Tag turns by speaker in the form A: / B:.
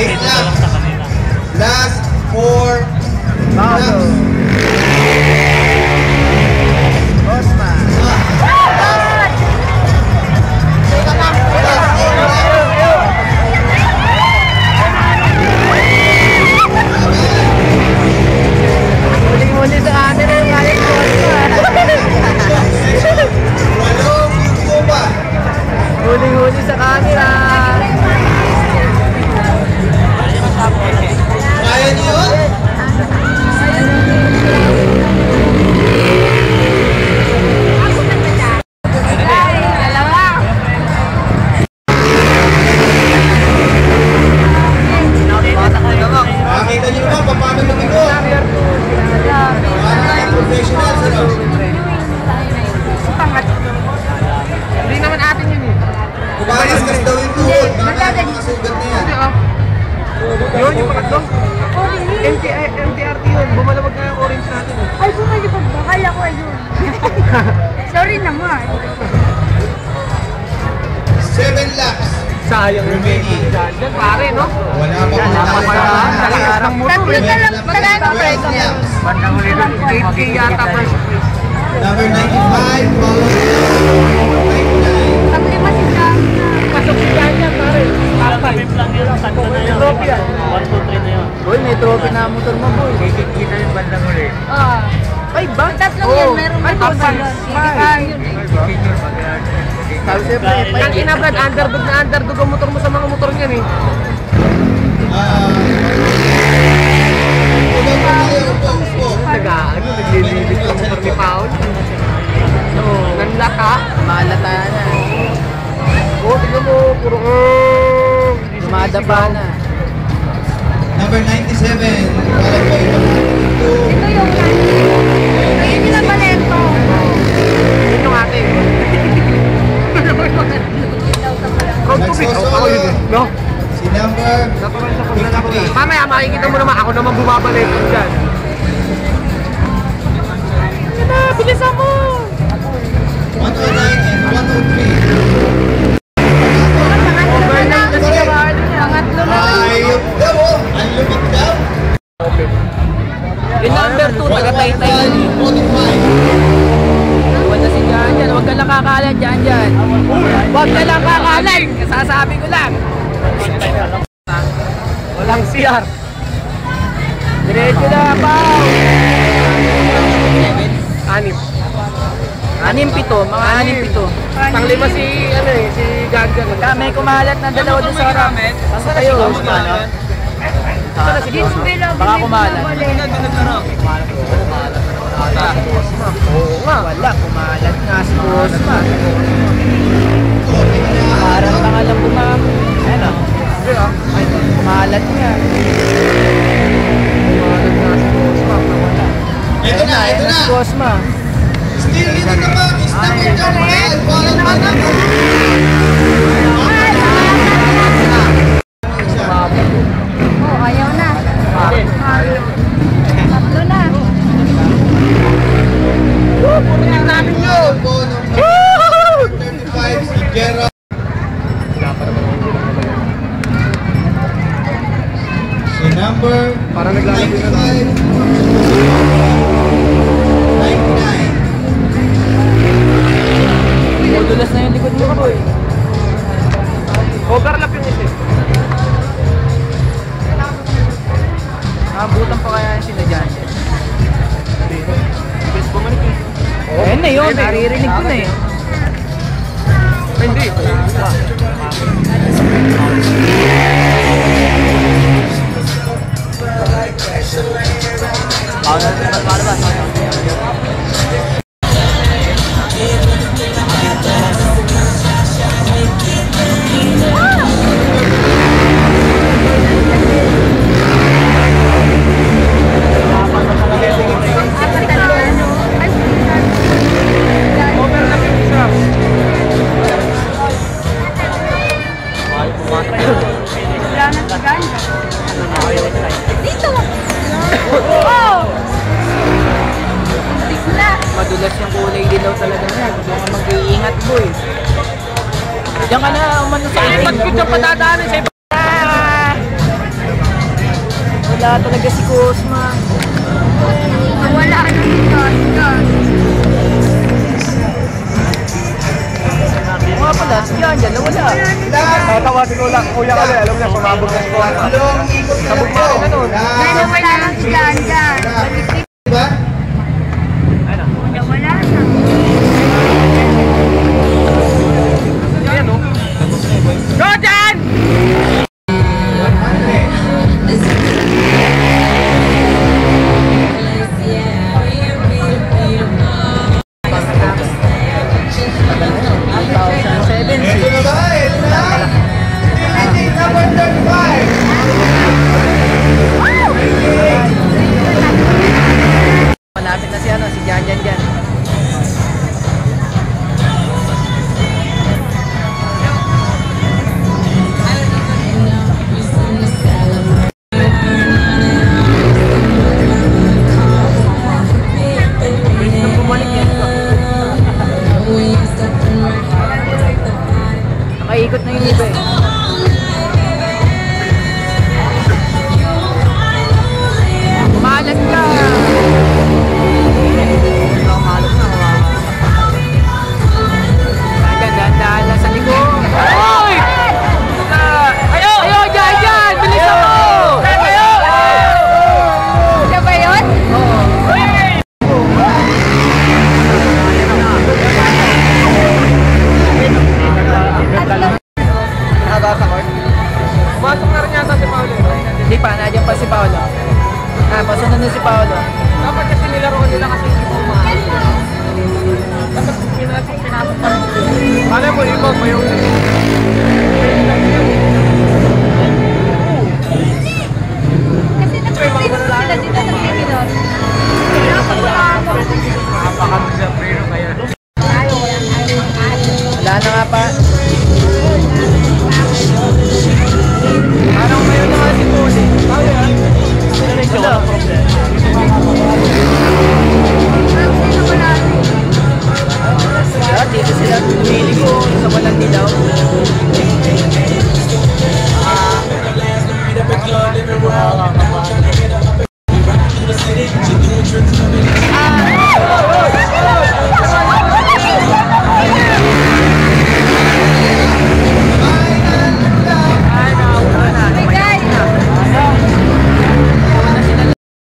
A: 8 laps. Last 4 laps.
B: Osman. Huling-huli sa atin ang kaya ko. Huling-huli sa camera.
A: Kaya niyo yun? Nakita niyo ba paano lumigo? Parang professional sa loob.
B: Hindi naman atin yun eh.
A: Kumalaskas daw yung tuhod. Baka mga sugat na yan.
B: Yun, yung pangatlo. MTRT yun. Bumalawag na yung orange natin eh.
C: Ay, bumalipag ba? Kala ko ayun. Sorry naman.
A: 7 laps.
B: Sayang yung remaining. Diyan pare, no?
A: Wala pa po
B: Talakas ng motor
C: Tatlo
B: eh.
C: na lang. Tatlo na lang.
A: laps.
B: Bandang huli doon. 8K yata first place.
A: Number 95, followed by 99.
C: Ang lima si Sam.
B: Pasok si Ganyan pare.
D: Pip lang yun, sakto na yun.
B: Trophy yan.
D: 1, 2, 3 na yun.
B: Boy, may trophy na motor mo boy. Kikikita yung bandang huli. Ay, ba?
C: Tatlong yan. Meron
B: Ay,
C: ba
B: tapos.
C: yun?
B: Sabi siyempre, ang inabrad, underdog na underdog ang motor mo sa mga motor niyan eh. Nag-ano, naglilibit yung motor ni Paul. Nanlaka. Malata na. Oo, tignan mo, puro dumadaba na.
A: Number 97, followed by 22.
C: Ito yung ayun yung nabalento.
B: Yun yung ate. Proud to be. Ako yun eh. No?
A: Si number 53.
B: Mamaya makikita mo naman, ako naman bumabalik dyan. Ano na, bilisan mo!
A: 109 and 103.
B: Overnight kasi naman.
C: Pangatlo na.
A: Ayop daw oh! Ang lumit daw!
B: Yung number 2, taga-taytay.
A: 45.
B: Wala si Janjan, huwag ka lang kakalat Janjan. Huwag ka lang kakalat! Kasasabi ko lang. Walang CR. Diretso na, Pao! 6. 6-7, mga 6-7. Panglima si, ano eh, si Janjan. May kumalat na dalawa doon sa harap. Basta kayo, Osman. Baka kumalat. Oo nga. Wala, kumalat nga si Osman. Parang lang alam bumama. Ano? Kumalat nga. Kumalat nga si Osman.
A: Ito na, ito na!
B: Si Osman.
A: Still dito naman! Stop and jump and followed by number 2.
C: Oh, ayaw na. Tatlo na.
A: Pupunin namin yun! Number 35, si Gerald. Si number 95, 99.
B: Modulas na yung likod mo, boy. Overlap yung isa. Nakabutan pa kaya sila dyan. Best bumalik eh. Ayun na yun, naririnig ko na eh. Hindi.
C: Dito. Oh! Tigla.
B: Madulas yung kulay dilaw talaga niya. Diyan ka mag-iingat, boy. Diyan ka na umano sa ipat ko dyan patadaanin sa iba. Nawala talaga si Kusma.
C: Wala na dito.
B: Mga pala, si Janjan nawala.
E: Tawasin ko lang, kuya kali, alam niya, sumabog na si Kuya.
A: Tatlong ikot na po.
C: Ano wala na si Janjan.
A: Diba?
C: Wala na.
B: Jordan!
A: Ito na ba? Ito na. Finishing number 35.
B: Malapit na si ano, si Janjan dyan. Nakaikot na yung iba eh. Kumalat ka! Kumalat na, dahan-dahan lang sa likod. Oy! Ayo! Ayo! Janjan! Bilisan mo! Ayo!
C: Siya ba yun?
B: Pumasok na rin yata si Paolo. Hindi pa, nandiyan pa si Paolo. Pasunod na si Paolo. Dapat kasi nilaro nila kasi hindi mo mahal. Dapat pinasok pa rin. Alam mo, ibang may